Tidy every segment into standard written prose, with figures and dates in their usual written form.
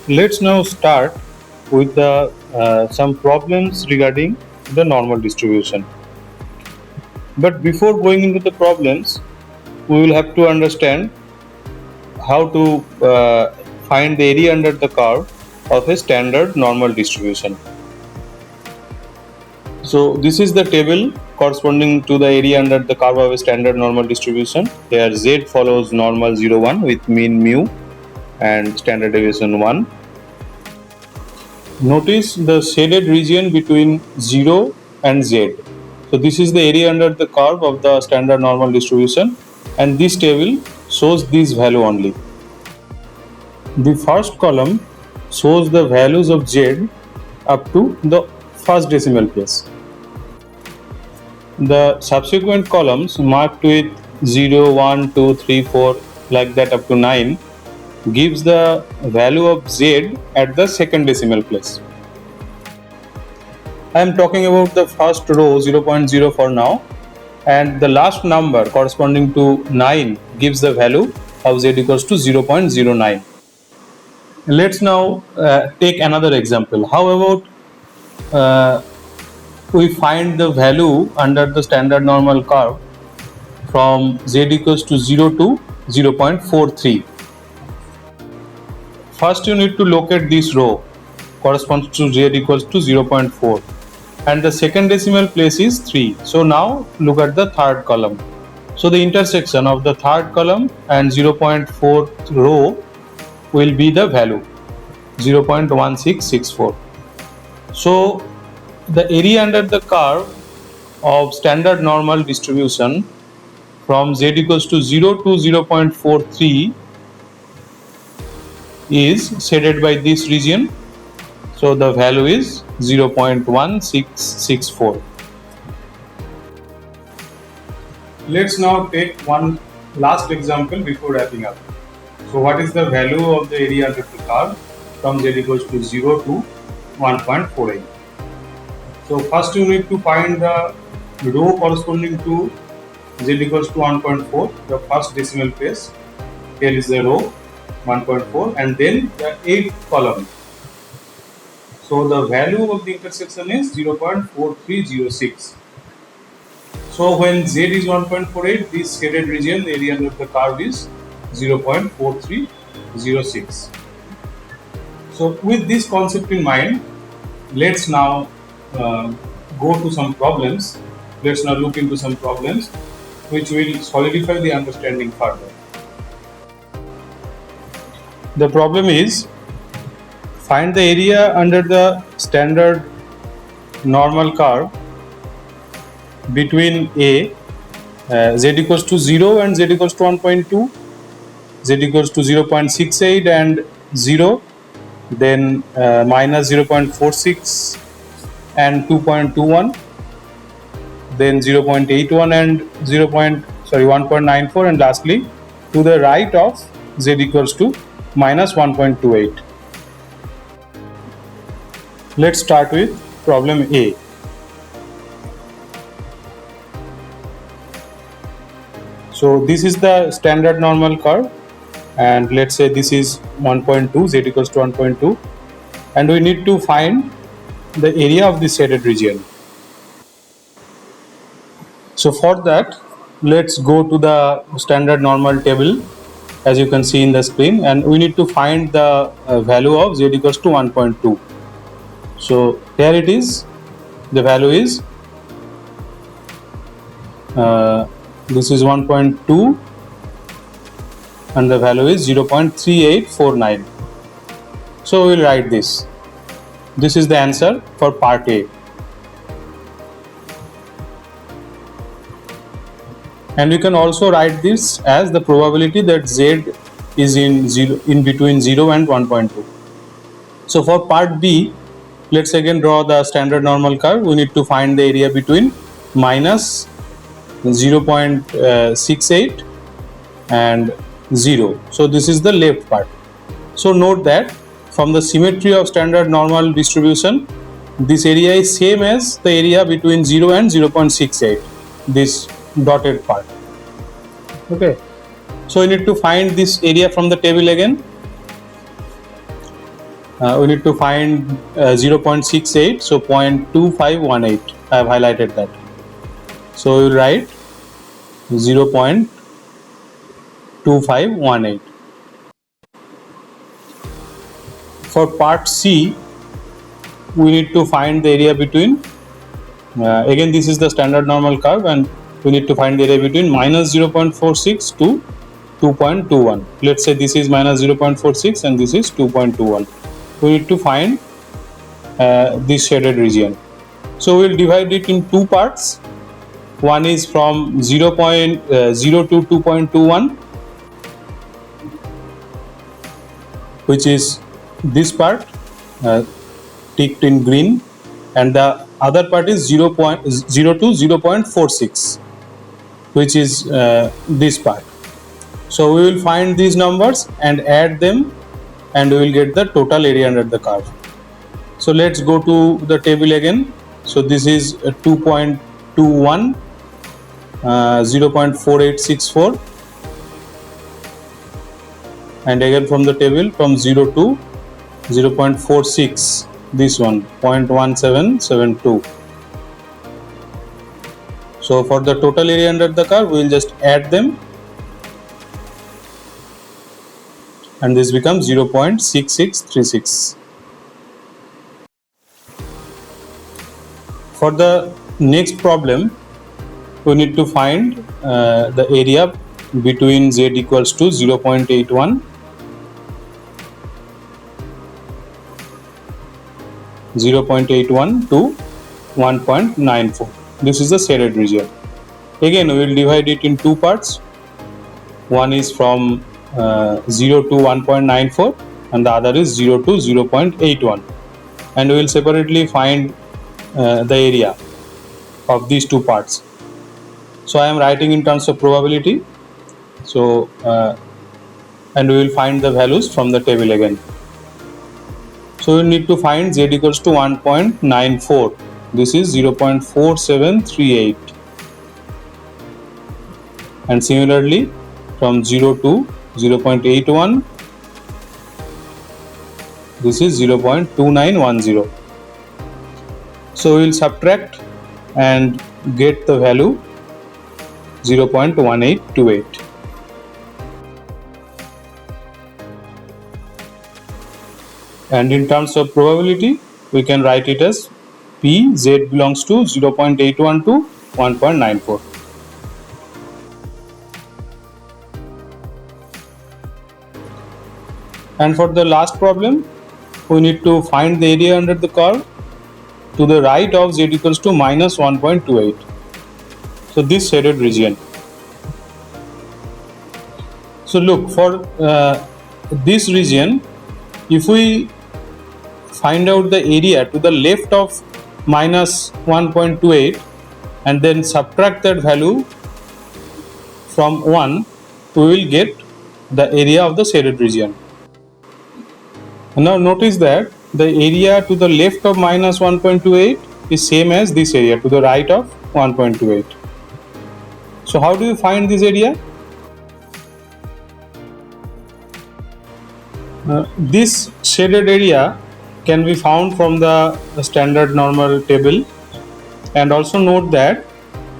Let's now start with some problems regarding the normal distribution. But before going into the problems, we will have to understand how to find the area under the curve of a standard normal distribution. So this is the table corresponding to the area under the curve of a standard normal distribution. Here Z follows normal 0, 1 with mean mu and standard deviation 1. Notice the shaded region between 0 and Z. So this is the area under the curve of the standard normal distribution, and this table shows this value only. The first column shows the values of Z up to the first decimal place. The subsequent columns marked with 0, 1, 2, 3, 4 like that up to 9 gives the value of Z at the second decimal place. I am talking about the first row 0.0 for now, and the last number corresponding to 9 gives the value of Z equals to 0.09. Let's now take another example. How about we find the value under the standard normal curve from Z equals to 0 to 0.43. First you need to locate this row corresponds to Z equals to 0.4, and the second decimal place is 3. So now look at the third column. So the intersection of the third column and 0.4 row will be the value 0.1664. So the area under the curve of standard normal distribution from Z equals to 0 to 0.43 is shaded by this region. So the value is 0.1664. Let's now take one last example before wrapping up. So what is the value of the area under the curve from Z equals to 0 to 1.48? So first you need to find the row corresponding to Z equals to 1.4, the first decimal place. Here is the row 1.4, and then the 8th column. So the value of the intersection is 0.4306. So when Z is 1.48, this shaded region, the area under the curve is 0.4306. So with this concept in mind, let's now go to some problems. Let's now look into some problems which will solidify the understanding further. The problem is, find the area under the standard normal curve between Z equals to 0 and Z equals to 1.2, Z equals to 0.68 and 0, then minus 0.46 and 2.21, then 0.81 and 1.94, and lastly to the right of Z equals to minus 1.28. Let's start with problem A. So this is the standard normal curve, and let's say this is 1.2, Z equals to 1.2, and we need to find the area of the shaded region. So for that, let's go to the standard normal table as you can see in the screen, and we need to find the value of Z equals to 1.2. So here it is, the value is this is 1.2 and the value is 0.3849. So we will write this. This is the answer for part A. And you can also write this as the probability that Z is in between 0 and 1.2. So for part B, let's again draw the standard normal curve. We need to find the area between minus 0.68 and 0. So this is the left part. So note that from the symmetry of standard normal distribution, this area is same as the area between 0 and 0.68, this dotted part. Okay, so you need to find this area from the table again. we need to find 0.68, so 0.2518. I have highlighted that. So we will write 0.2518. For part C, we need to find the area between, again this is the standard normal curve, and we need to find the area between minus 0.46 to 2.21. Let's say this is minus 0.46 and this is 2.21. We need to find this shaded region. So we will divide it in two parts. One is from 0.0 to 2.21, which is this part ticked in green, and the other part is 0.0 to 0.46, which is this part. So we will find these numbers and add them, and we will get the total area under the curve. So let's go to the table again. So this is 2.21, 0.4864, and again from the table from 0 to 0.46, this one 0.1772. So for the total area under the curve, we will just add them, and this becomes 0.6636. For the next problem, we need to find the area between z equals to 0.81, 0.81 to 1.94. This is the shaded region. Again, we will divide it in two parts. One is from 0 to 1.94 and the other is 0 to 0.81, and we will separately find the area of these two parts. So I am writing in terms of probability. So and we will find the values from the table again. So we need to find z equals to 1.94. This is 0.4738, and similarly from 0 to 0.81, this is 0.2910. So we will subtract and get the value 0.1828. And in terms of probability, we can write it as P z belongs to 0.81 to 1.94. And for the last problem, we need to find the area under the curve to the right of z equals to minus 1.28. So this shaded region. So look, for this region, if we find out the area to the left of minus 1.28 and then subtract that value from 1, we will get the area of the shaded region. Now notice that the area to the left of minus 1.28 is same as this area to the right of 1.28. So how do you find this area? This shaded area can be found from the standard normal table, and also note that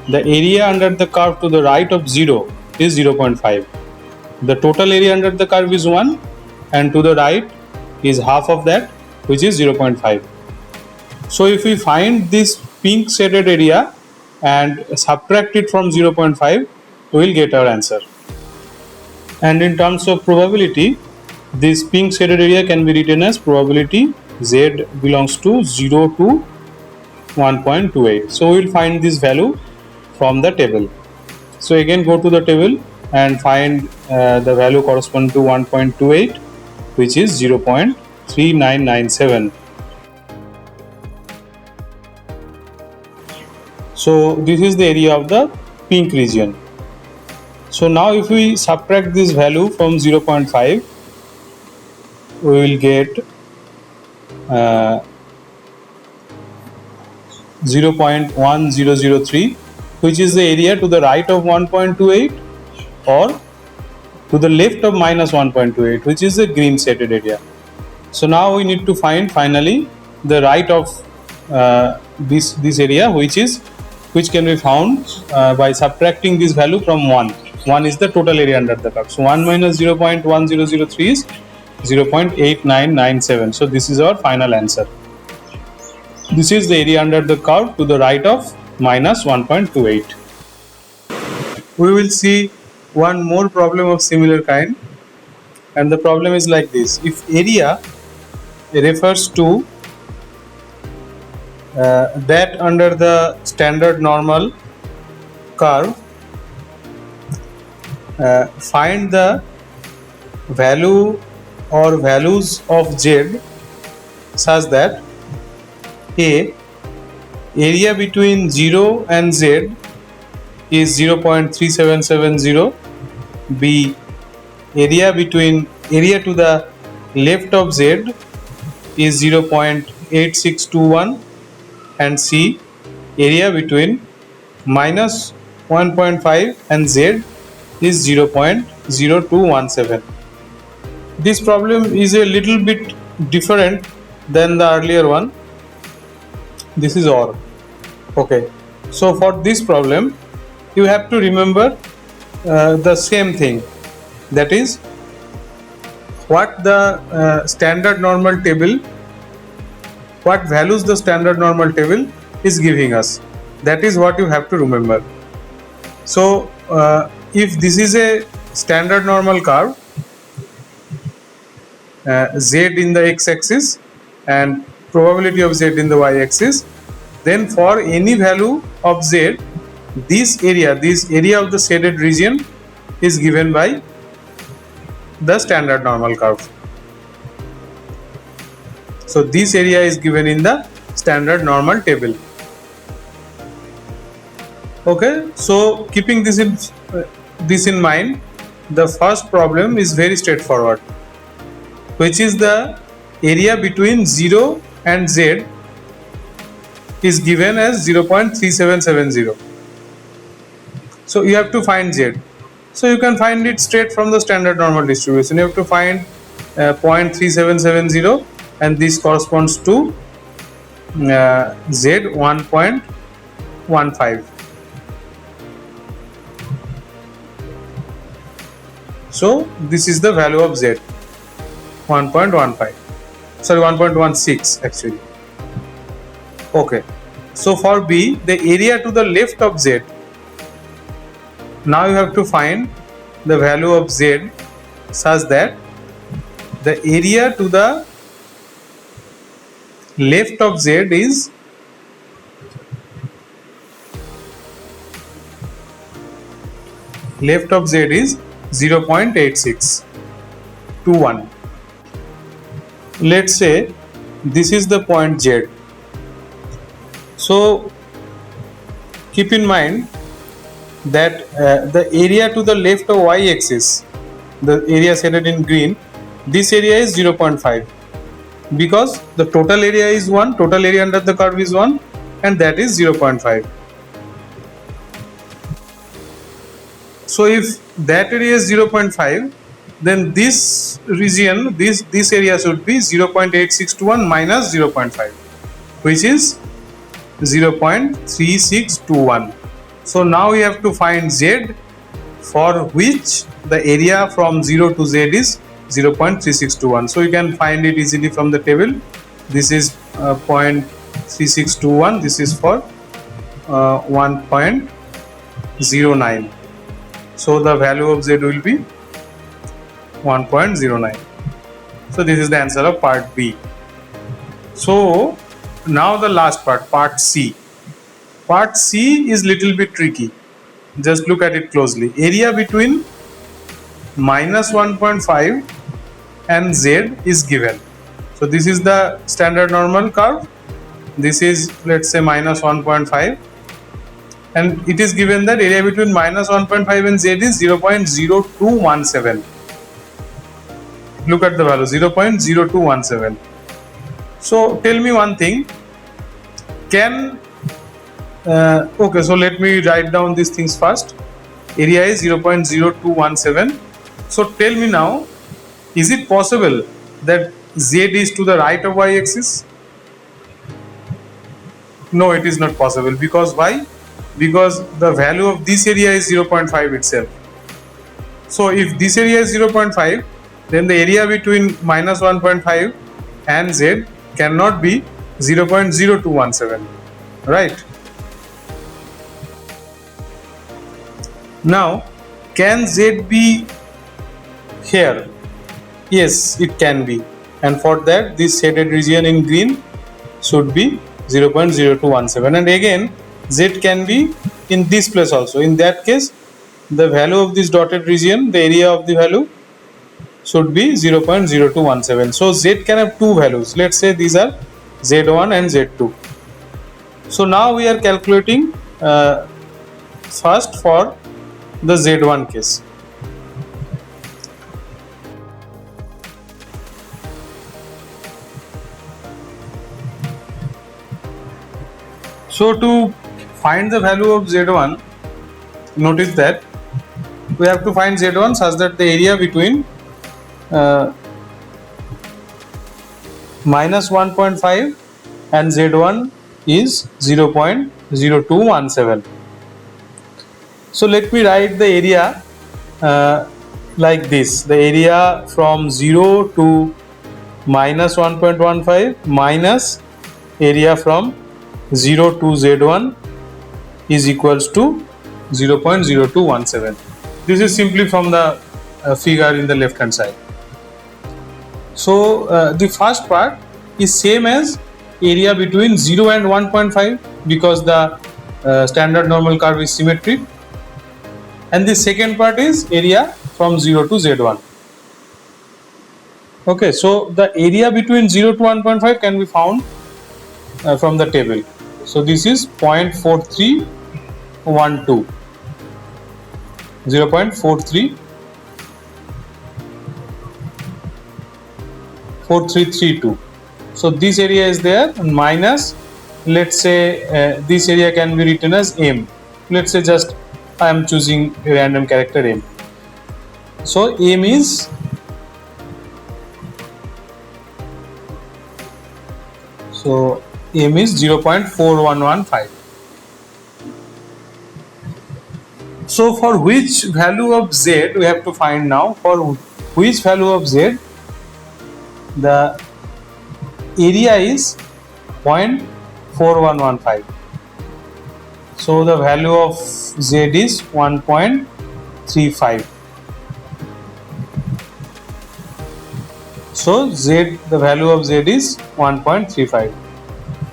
the area under the curve to the right of 0 is 0.5. The total area under the curve is 1, and to the right is half of that, which is 0.5. So if we find this pink shaded area and subtract it from 0.5, we will get our answer. And in terms of probability, this pink shaded area can be written as probability z belongs to 0 to 1.28. So we will find this value from the table. So again, go to the table and find the value corresponding to 1.28, which is 0.3997. So this is the area of the pink region. So now if we subtract this value from 0.5, we will get 0.1003, which is the area to the right of 1.28 or to the left of minus 1.28, which is the green shaded area. So now we need to find finally the right of this area, which can be found by subtracting this value from 1. 1 is the total area under the curve. So 1 minus 0.1003 is 0.8997. So this is our final answer. This is the area under the curve to the right of minus 1.28. We will see one more problem of similar kind, and the problem is like this. If area refers to that under the standard normal curve, find the value or values of z such that a, area between 0 and z is 0.3770, b, area to the left of z is 0.8621, and c, area between minus 1.5 and z is 0.0217. This problem is a little bit different than the earlier one. This is OR. Okay, so for this problem you have to remember the same thing, that is what the standard normal table, what values the standard normal table is giving us. That is what you have to remember. So if this is a standard normal curve, z in the x-axis and probability of z in the y-axis, then for any value of z, this area of the shaded region is given by the standard normal curve. So this area is given in the standard normal table. Okay, so keeping this in mind, the first problem is very straightforward, which is the area between 0 and z is given as 0.3770. So you have to find z. So you can find it straight from the standard normal distribution. You have to find 0.3770, and this corresponds to z 1.15. So this is the value of z, 1.15. Sorry, 1.16 actually. Okay, so for B, the area to the left of z, now you have to find the value of z such that the area to the left of z is left of z is 0.8621. Let's say this is the point z. So keep in mind that the area to the left of y-axis, the area shaded in green, this area is 0.5, because the total area is 1, total area under the curve is 1, and that is 0.5. So if that area is 0.5, then this region, this area should be 0.8621 minus 0.5, which is 0.3621. So now we have to find z, for which the area from 0 to z is 0.3621. So you can find it easily from the table. This is 0.3621. This is for 1.09. So the value of z will be 1.09. So this is the answer of part B. So now the last part, part C. Part C is little bit tricky. Just look at it closely. Area between minus 1.5 and z is given. So this is the standard normal curve. This is, let's say, minus 1.5, and it is given that area between minus 1.5 and z is 0.0217. Look at the value, 0.0217. So tell me one thing, can okay, so let me write down these things first. Area is 0.0217. So tell me now, is it possible that Z is to the right of y-axis? No, it is not possible. Because why? Because the value of this area is 0.5 itself. So if this area is 0.5, then the area between minus 1.5 and Z cannot be 0.0217, right? Now, can Z be here? Yes, it can be. And for that, this shaded region in green should be 0.0217. And again, Z can be in this place also. In that case, the value of this dotted region, the area of the value, should be 0.0217. So Z can have two values. Let's say these are Z1 and Z2. So now we are calculating first for the Z1 case. So to find the value of Z1, notice that we have to find Z1 such that the area between minus 1.5 and Z1 is 0.0217. So let me write the area like this. The area from 0 to minus 1.15 minus area from 0 to Z1 is equals to 0.0217. This is simply from the figure in the left hand side. So the first part is same as area between 0 and 1.5 because the standard normal curve is symmetric, and the second part is area from 0 to Z1. Okay, so the area between 0 to 1.5 can be found from the table. So this is 0.4312, 0.4332. So this area is there, and minus, let's say this area can be written as M. Let's say just I am choosing a random character M. So M is M is 0.4115. So for which value of Z we have to find now? For which value of Z the area is 0.4115. So the value of Z is 1.35. So Z, the value of Z is 1.35.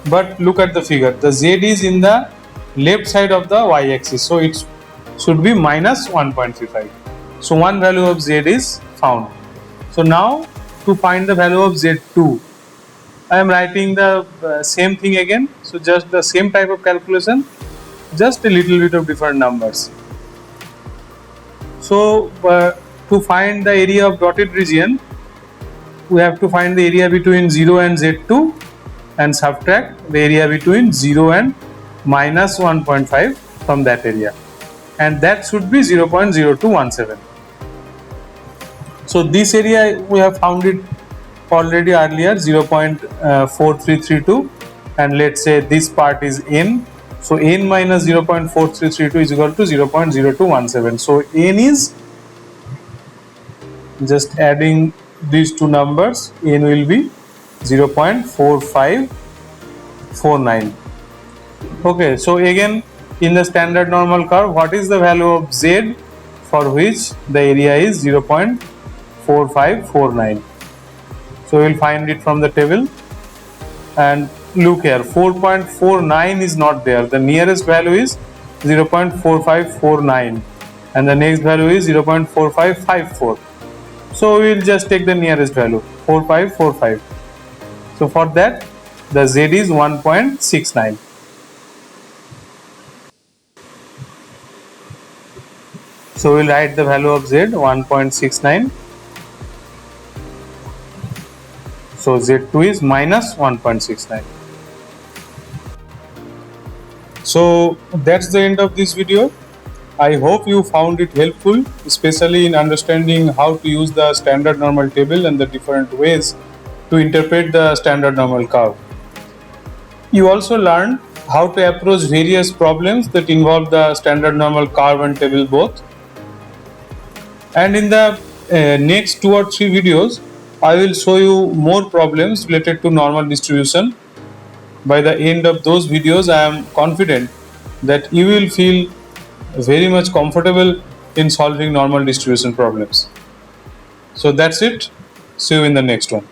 But look at the figure. The Z is in the left side of the y-axis. So it should be minus 1.35. So one value of Z is found. So now to find the value of Z2, I am writing the same thing again. So just the same type of calculation, just a little bit of different numbers. So to find the area of dotted region, we have to find the area between 0 and Z2 and subtract the area between 0 and minus 1.5 from that area, and that should be 0.0217. So this area we have found it already earlier, 0.4332, and let's say this part is N. So N minus 0.4332 is equal to 0.0217. So N is, just adding these two numbers, N will be 0.4549. Okay, so again in the standard normal curve, what is the value of Z for which the area is 0.4549? So we will find it from the table, and look here, 4.49 is not there. The nearest value is 0.4549 and the next value is 0.4554. So we will just take the nearest value, 4545. So for that the Z is 1.69. So we will write the value of Z 1.69. So Z2 is minus 1.69. So that's the end of this video. I hope you found it helpful, especially in understanding how to use the standard normal table and the different ways to interpret the standard normal curve. You also learned how to approach various problems that involve the standard normal curve and table both. And in the next 2 or 3 videos, I will show you more problems related to normal distribution. By the end of those videos, I am confident that you will feel very much comfortable in solving normal distribution problems. So that's it. See you in the next one.